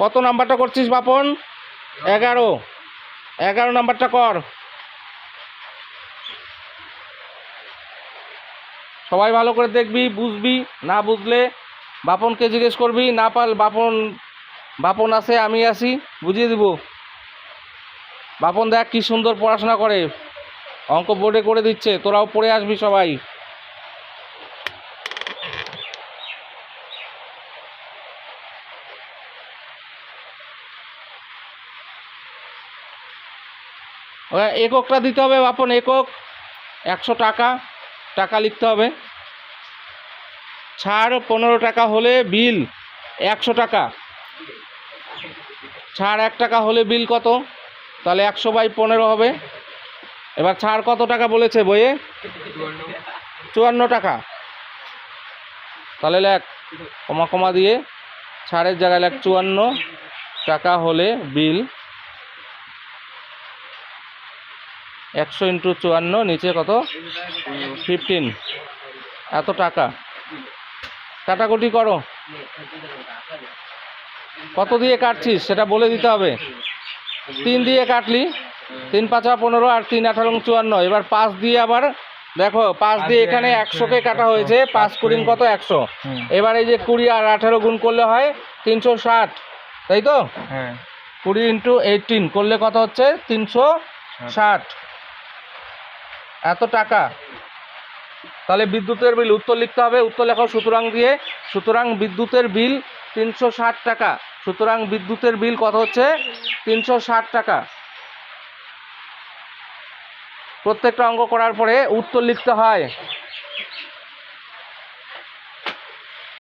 কত নাম্বারটা করছিস বাপন? 11। 11 নাম্বারটা কর। সবাই ভালো করে দেখবি, বুঝবি, না বুঝলে বাপনকে জিজ্ঞেস করবি, না পাল বাপন আছে, আমি আছি, বুঝিয়ে দিব। বাপন দেখ কি সুন্দর পড়াশোনা করে, অঙ্ক বোর্ডে করে দিচ্ছে, তোরাও পড়ে আসবি সবাই। এককটা দিতে হবে বাপন, একক 100 টাকা, টাকা লিখতে হবে। ছাড় 15 টাকা হলে বিল 100 টাকা। ছাড় 1 টাকা হলে বিল কত? তাহলে 100/15 হবে। এবার ছাড় কত টাকা বলেছে বইয়ে? 54 টাকা। তাহলে লেখ কমা কমা দিয়ে ছাড়ের জায়গায় লেখ 54 টাকা হলে বিল 100 × 54, নিচে কত? 15, এত টাকা। কাটাকুটি করো। কত দিয়ে কাটছিস সেটা বলে দিতে হবে। 3 দিয়ে কাটলি, 3 × 5 = 15 আর 3 × 18 = 54। এবার 5 দিয়ে আবার দেখো, 5 দিয়ে এখানে 100কে কাটা হয়েছে, 5 × 20 কত? 100। এবার এই যে 20 আর 18 গুণ করলে হয় 360, তাই তো? হ্যাঁ। 20 × 18 করলে কত হচ্ছে? 360, এত টাকা। তাহলে বিদ্যুতের বিল উত্তর লিখতে হবে। উত্তর লেখো সুতরাং দিয়ে। সুতরাং বিদ্যুতের বিল 360 টাকা। সুতরাং বিদ্যুতের বিল কত হচ্ছে? 360 টাকা। প্রত্যেকটা অঙ্ক করার পরে উত্তর লিখতে হয়।